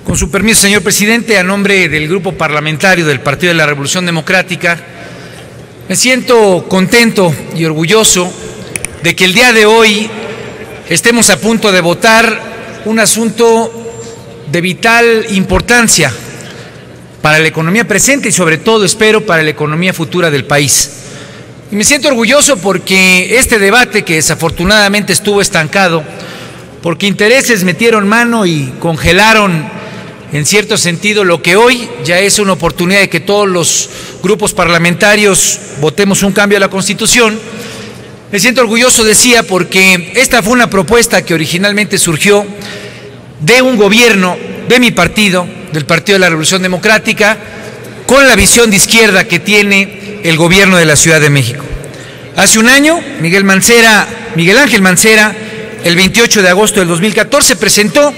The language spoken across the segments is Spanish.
Con su permiso, señor presidente, a nombre del Grupo Parlamentario del Partido de la Revolución Democrática, me siento contento y orgulloso de que el día de hoy estemos a punto de votar un asunto de vital importancia para la economía presente y sobre todo, espero, para la economía futura del país. Y me siento orgulloso porque este debate, que desafortunadamente estuvo estancado, porque intereses metieron mano y congelaron en cierto sentido lo que hoy ya es una oportunidad de que todos los grupos parlamentarios votemos un cambio a la Constitución. Me siento orgulloso, decía, porque esta fue una propuesta que originalmente surgió de un gobierno de mi partido, del Partido de la Revolución Democrática, con la visión de izquierda que tiene el gobierno de la Ciudad de México. Hace un año, Miguel Ángel Mancera, el 28 de agosto del 2014, presentó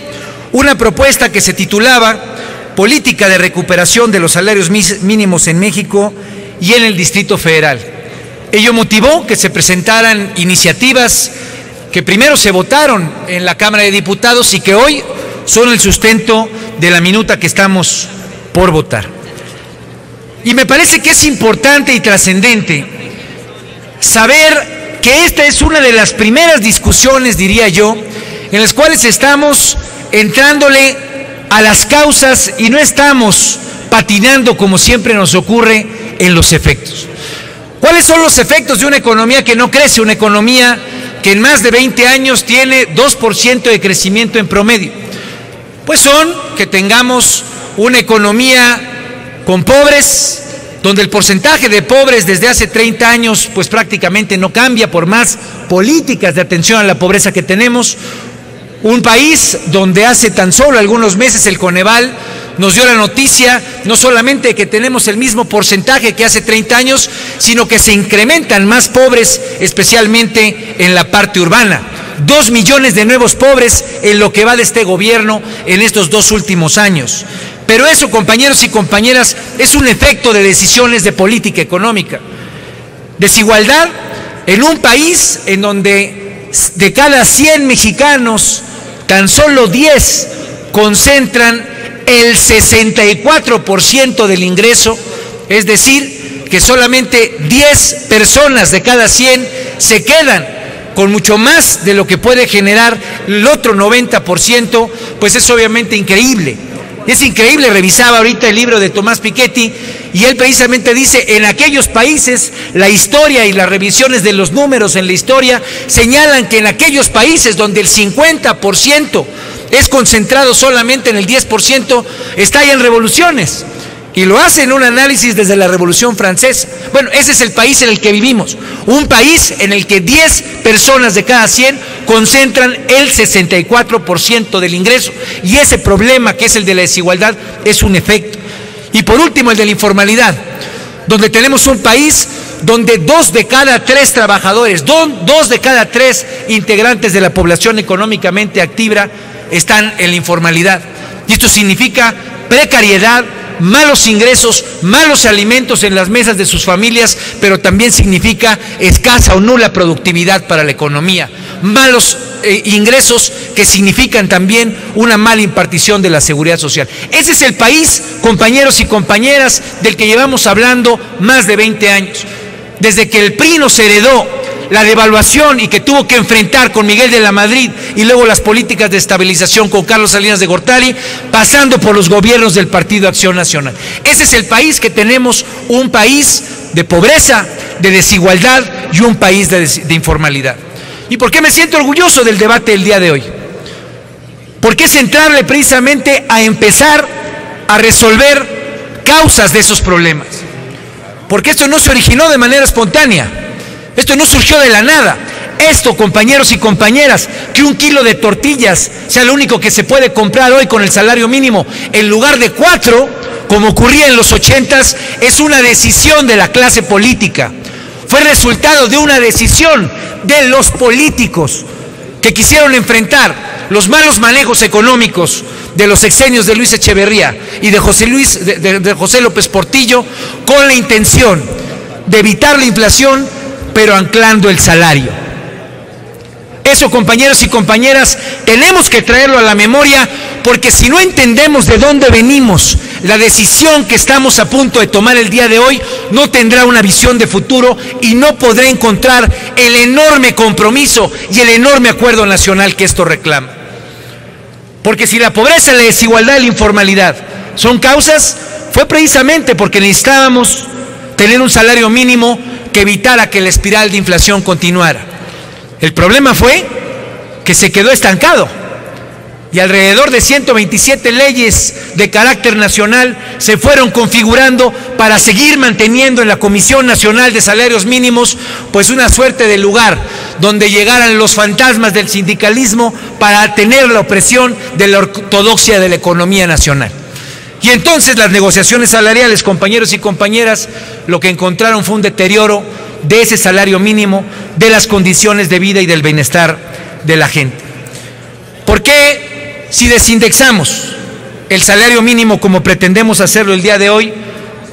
una propuesta que se titulaba Política de recuperación de los salarios mínimos en México y en el Distrito Federal. Ello motivó que se presentaran iniciativas que primero se votaron en la Cámara de Diputados y que hoy son el sustento de la minuta que estamos por votar. Y me parece que es importante y trascendente saber que esta es una de las primeras discusiones, diría yo, en las cuales estamos entrándole a las causas y no estamos patinando como siempre nos ocurre en los efectos. ¿Cuáles son los efectos de una economía que no crece? Una economía que en más de 20 años tiene 2% de crecimiento en promedio. Pues son que tengamos una economía con pobres, donde el porcentaje de pobres desde hace 30 años pues prácticamente no cambia por más políticas de atención a la pobreza que tenemos. Un país donde hace tan solo algunos meses el Coneval nos dio la noticia no solamente de que tenemos el mismo porcentaje que hace 30 años, sino que se incrementan más pobres, especialmente en la parte urbana. 2 millones de nuevos pobres en lo que va de este gobierno en estos 2 últimos años. Pero eso, compañeros y compañeras, es un efecto de decisiones de política económica. Desigualdad en un país en donde de cada 100 mexicanos, tan solo 10 concentran el 64% del ingreso, es decir, que solamente 10 personas de cada 100 se quedan con mucho más de lo que puede generar el otro 90%, pues es obviamente increíble. Es increíble, revisaba ahorita el libro de Tomás Piketty y él precisamente dice, en aquellos países la historia y las revisiones de los números en la historia señalan que en aquellos países donde el 50% es concentrado solamente en el 10%, estallan revoluciones. Y lo hace en un análisis desde la Revolución Francesa. Bueno, ese es el país en el que vivimos. Un país en el que 10 personas de cada 100 concentran el 64% del ingreso. Y ese problema, que es el de la desigualdad, es un efecto. Y por último, el de la informalidad, donde tenemos un país donde 2 de cada 3 trabajadores, 2 de cada 3 integrantes de la población económicamente activa están en la informalidad. Y esto significa precariedad, malos ingresos, malos alimentos en las mesas de sus familias, pero también significa escasa o nula productividad para la economía, malos ingresos que significan también una mala impartición de la seguridad social. Ese es el país, compañeros y compañeras, del que llevamos hablando más de 20 años. Desde que el PRI nos heredó la devaluación y que tuvo que enfrentar con Miguel de la Madrid y luego las políticas de estabilización con Carlos Salinas de Gortari, pasando por los gobiernos del Partido Acción Nacional. Ese es el país que tenemos, un país de pobreza, de desigualdad y un país de informalidad. ¿Y por qué me siento orgulloso del debate del día de hoy? Porque es entrarle precisamente a empezar a resolver causas de esos problemas. Porque esto no se originó de manera espontánea. Esto no surgió de la nada. Esto, compañeros y compañeras, que 1 kilo de tortillas sea lo único que se puede comprar hoy con el salario mínimo, en lugar de 4, como ocurría en los 80s, es una decisión de la clase política. Fue resultado de una decisión de los políticos que quisieron enfrentar los malos manejos económicos de los sexenios de Luis Echeverría y de José López Portillo, con la intención de evitar la inflación, pero anclando el salario. Eso, compañeros y compañeras, tenemos que traerlo a la memoria, porque si no entendemos de dónde venimos, la decisión que estamos a punto de tomar el día de hoy no tendrá una visión de futuro y no podrá encontrar el enorme compromiso y el enorme acuerdo nacional que esto reclama. Porque si la pobreza, la desigualdad y la informalidad son causas, fue precisamente porque necesitábamos tener un salario mínimo que evitara que la espiral de inflación continuara. El problema fue que se quedó estancado y alrededor de 127 leyes de carácter nacional se fueron configurando para seguir manteniendo en la Comisión Nacional de Salarios Mínimos pues una suerte de lugar donde llegaran los fantasmas del sindicalismo para tener la opresión de la ortodoxia de la economía nacional. Y entonces las negociaciones salariales, compañeros y compañeras, lo que encontraron fue un deterioro de ese salario mínimo, de las condiciones de vida y del bienestar de la gente. ¿Por qué si desindexamos el salario mínimo como pretendemos hacerlo el día de hoy,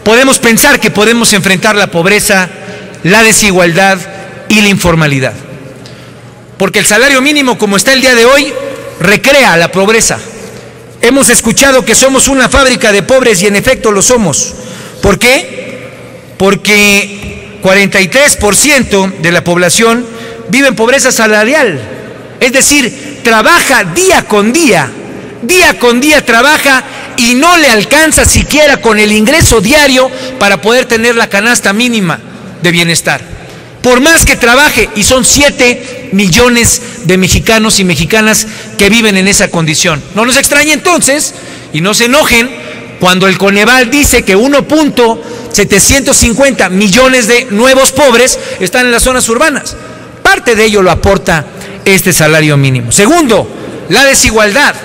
podemos pensar que podemos enfrentar la pobreza, la desigualdad y la informalidad? Porque el salario mínimo como está el día de hoy recrea la pobreza. Hemos escuchado que somos una fábrica de pobres y en efecto lo somos. ¿Por qué? Porque 43% de la población vive en pobreza salarial. Es decir, trabaja día con día trabaja y no le alcanza siquiera con el ingreso diario para poder tener la canasta mínima de bienestar. Por más que trabaje, y son 7 millones de mexicanos y mexicanas que viven en esa condición. No nos extrañe entonces, y no se enojen, cuando el Coneval dice que 1.750 millones de nuevos pobres están en las zonas urbanas. Parte de ello lo aporta este salario mínimo. Segundo, la desigualdad.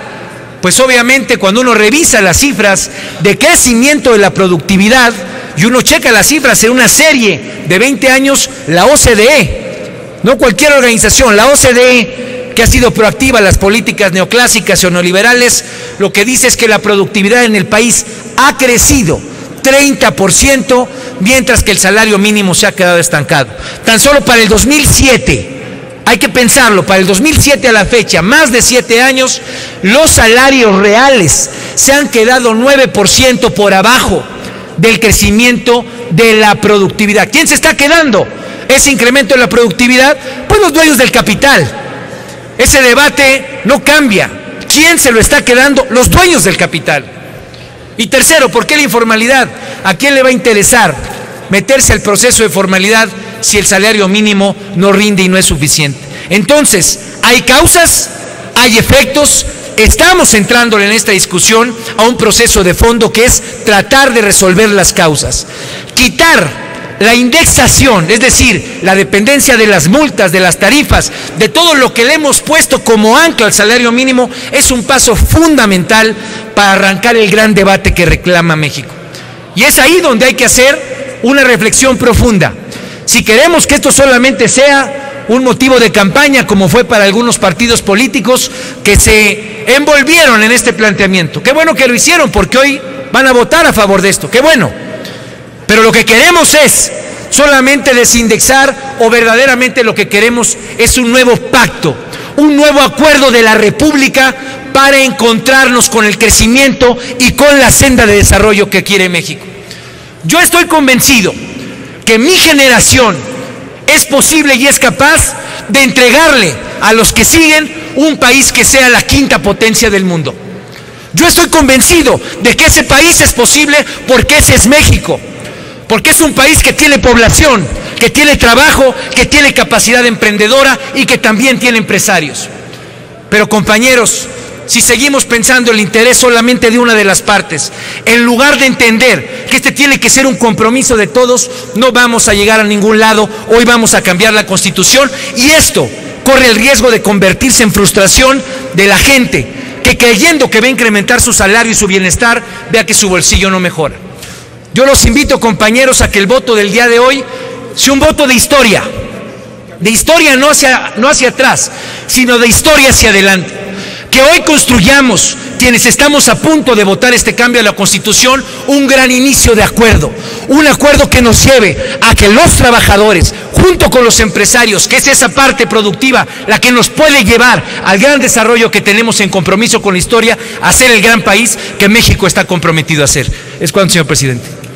Pues obviamente cuando uno revisa las cifras de crecimiento de la productividad y uno checa las cifras en una serie de 20 años, la OCDE, no cualquier organización, la OCDE, que ha sido proactiva en las políticas neoclásicas o neoliberales, lo que dice es que la productividad en el país ha crecido 30%, mientras que el salario mínimo se ha quedado estancado. Tan solo para el 2007, hay que pensarlo, para el 2007 a la fecha, más de 7 años, los salarios reales se han quedado 9% por abajo del crecimiento de la productividad. ¿Quién se está quedando ese incremento de la productividad? Pues los dueños del capital. Ese debate no cambia. ¿Quién se lo está quedando? Los dueños del capital. Y tercero, ¿por qué la informalidad? ¿A quién le va a interesar meterse al proceso de formalidad si el salario mínimo no rinde y no es suficiente? Entonces, hay causas, hay efectos. Estamos entrándole en esta discusión a un proceso de fondo que es tratar de resolver las causas. Quitar la indexación, es decir, la dependencia de las multas, de las tarifas, de todo lo que le hemos puesto como ancla al salario mínimo, es un paso fundamental para arrancar el gran debate que reclama México. Y es ahí donde hay que hacer una reflexión profunda. Si queremos que esto solamente sea un motivo de campaña, como fue para algunos partidos políticos que se envolvieron en este planteamiento. Qué bueno que lo hicieron, porque hoy van a votar a favor de esto, qué bueno. Pero lo que queremos es solamente desindexar, o verdaderamente lo que queremos es un nuevo pacto, un nuevo acuerdo de la República para encontrarnos con el crecimiento y con la senda de desarrollo que quiere México. Yo estoy convencido que mi generación es posible y es capaz de entregarle a los que siguen un país que sea la quinta potencia del mundo. Yo estoy convencido de que ese país es posible porque ese es México, porque es un país que tiene población, que tiene trabajo, que tiene capacidad emprendedora y que también tiene empresarios. Pero compañeros, si seguimos pensando el interés solamente de una de las partes, en lugar de entender que este tiene que ser un compromiso de todos, no vamos a llegar a ningún lado. Hoy vamos a cambiar la Constitución y esto corre el riesgo de convertirse en frustración de la gente que, creyendo que va a incrementar su salario y su bienestar, vea que su bolsillo no mejora. Yo los invito, compañeros, a que el voto del día de hoy sea un voto de historia no hacia atrás, sino de historia hacia adelante. Que hoy construyamos, quienes estamos a punto de votar este cambio a la Constitución, un gran inicio de acuerdo, un acuerdo que nos lleve a que los trabajadores, junto con los empresarios, que es esa parte productiva la que nos puede llevar al gran desarrollo que tenemos en compromiso con la historia, a ser el gran país que México está comprometido a ser. Es cuanto, señor presidente.